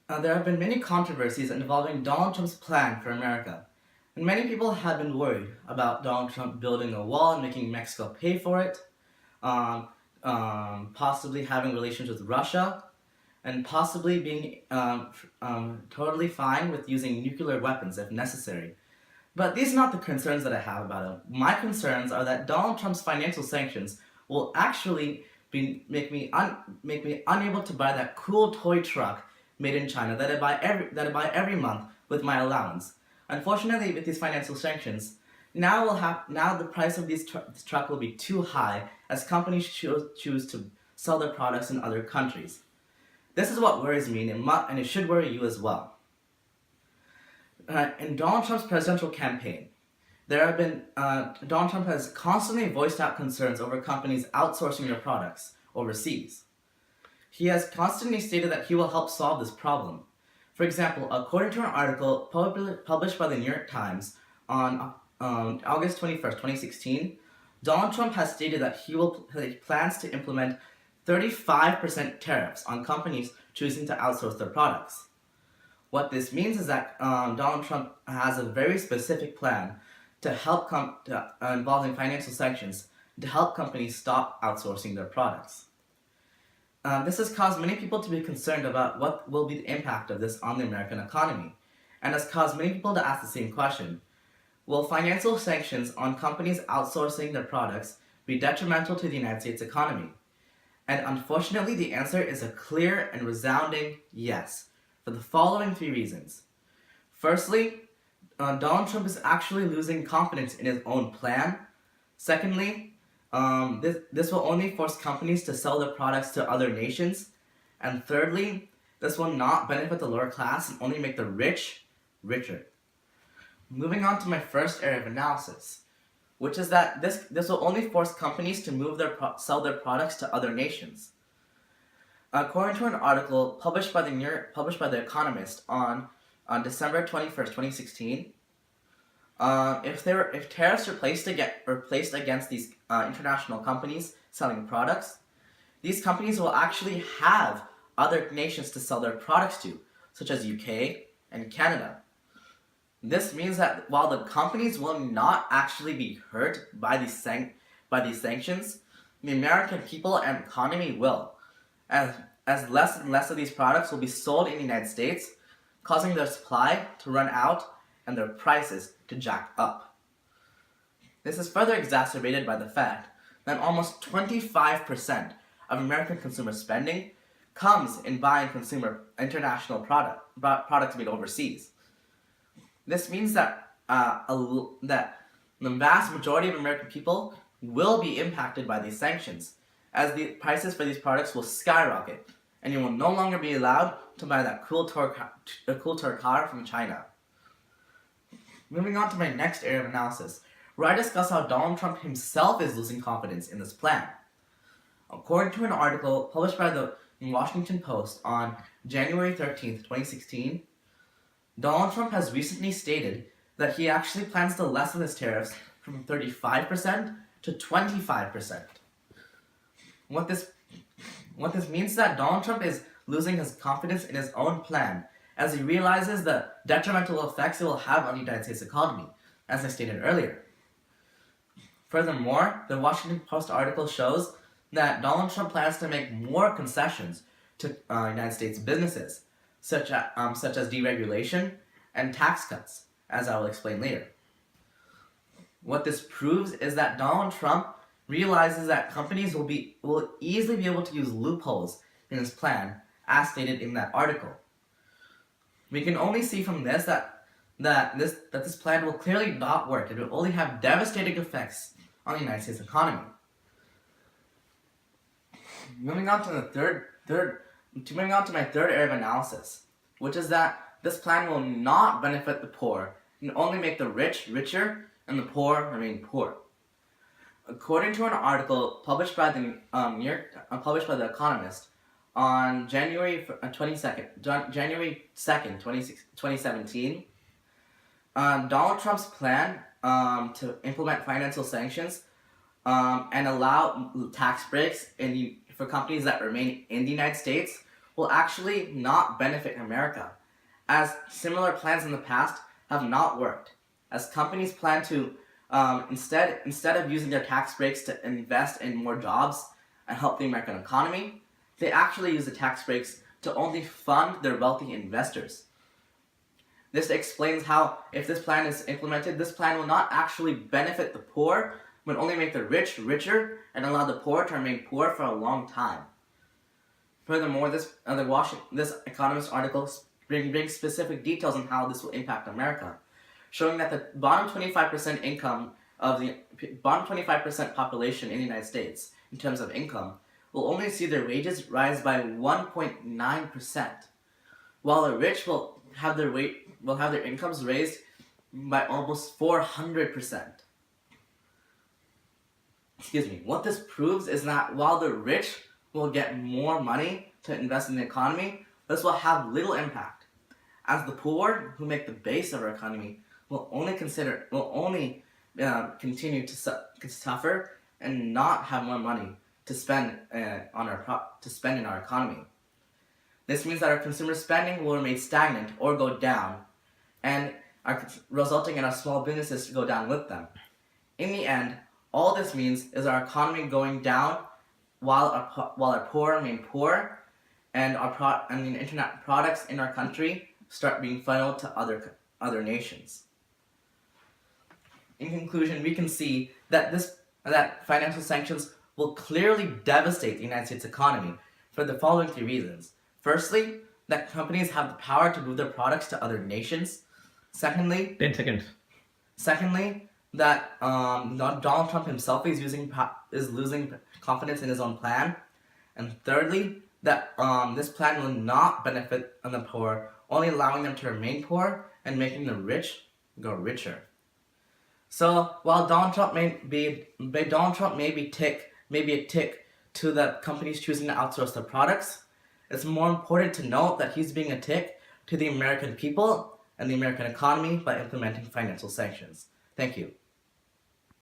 There have been many controversies involving Donald Trump's plan for America, and many people have been worried about Donald Trump building a wall and making Mexico pay for it, um, possibly having relations with Russia, and possibly being totally fine with using nuclear weapons if necessary. But these are not the concerns that I have about him. My concerns are that Donald Trump's financial sanctions will actually make me unable to buy that cool toy truck made in China that I buy every month with my allowance. Unfortunately, with these financial sanctions, now the price of this truck will be too high as companies choose to sell their products in other countries. This is what worries me, and it should worry you as well. In Donald Trump's presidential campaign, Donald Trump has constantly voiced out concerns over companies outsourcing their products overseas. He has constantly stated that he will help solve this problem. For example, according to an article published by the New York Times on August 21st, 2016, Donald Trump has stated that he plans to implement 35% tariffs on companies choosing to outsource their products. What this means is that Donald Trump has a very specific plan to help involving financial sanctions to help companies stop outsourcing their products. This has caused many people to be concerned about what will be the impact of this on the American economy, and has caused many people to ask the same question. Will financial sanctions on companies outsourcing their products be detrimental to the United States economy? And unfortunately, the answer is a clear and resounding yes, for the following three reasons. Firstly, Donald Trump is actually losing confidence in his own plan. Secondly, this will only force companies to sell their products to other nations. And thirdly, this will not benefit the lower class and only make the rich richer. Moving on to my first area of analysis, which is that this will only force companies to sell their products to other nations. According to an article published by The Economist on December 21st, 2016, if tariffs were placed against these international companies selling products, these companies will actually have other nations to sell their products to, such as UK and Canada. This means that while the companies will not actually be hurt by these sanctions, the American people and economy will, as less and less of these products will be sold in the United States, causing their supply to run out and their prices to jack up. This is further exacerbated by the fact that almost 25% of American consumer spending comes in buying international products made overseas. This means that that the vast majority of American people will be impacted by these sanctions, as the prices for these products will skyrocket, and you will no longer be allowed to buy that cool toy car from China. Moving on to my next area of analysis, where I discuss how Donald Trump himself is losing confidence in this plan. According to an article published by the Washington Post on January 13th, 2016, Donald Trump has recently stated that he actually plans to lessen his tariffs from 35% to 25%. What this means is that Donald Trump is losing his confidence in his own plan as he realizes the detrimental effects it will have on the United States economy, as I stated earlier. Furthermore, the Washington Post article shows that Donald Trump plans to make more concessions to United States businesses, such as deregulation and tax cuts, as I will explain later. What this proves is that Donald Trump realizes that companies will easily be able to use loopholes in his plan, as stated in that article. We can only see from this that this plan will clearly not work. It will only have devastating effects on the United States economy. Moving on to my third area of analysis, which is that this plan will not benefit the poor and only make the rich richer and the poor remain poor. According to an article published by The Economist on January 2nd, 2017, Donald Trump's plan to implement financial sanctions and allow tax breaks for companies that remain in the United States will actually not benefit America, as similar plans in the past have not worked, as companies plan to instead of using their tax breaks to invest in more jobs and help the American economy, they actually use the tax breaks to only fund their wealthy investors. This explains how, if this plan is implemented, this plan will not actually benefit the poor, but only make the rich richer and allow the poor to remain poor for a long time. Furthermore, this Economist article brings specific details on how this will impact America, showing that the bottom 25% income of the bottom 25% population in the United States, in terms of income, will only see their wages rise by 1.9%, while the rich will have their incomes raised by almost 400%. What this proves is that while the rich will get more money to invest in the economy, this will have little impact, as the poor, who make the base of our economy, will only continue to suffer and not have more money to spend in our economy. This means that our consumer spending will remain stagnant or go down, and resulting in our small businesses to go down with them. In the end, all this means is our economy going down while our poor remain poor, and the internet products in our country start being funneled to other nations. In conclusion, we can see that financial sanctions will clearly devastate the United States economy for the following 3 reasons. Firstly, that companies have the power to move their products to other nations. Secondly, 10 seconds. Secondly, that Donald Trump himself is losing confidence in his own plan. And thirdly, that this plan will not benefit the poor, only allowing them to remain poor and making the rich go richer. So while Donald Trump may be a tick to the companies choosing to outsource their products, it's more important to note that he's being a tick to the American people and the American economy by implementing financial sanctions. Thank you.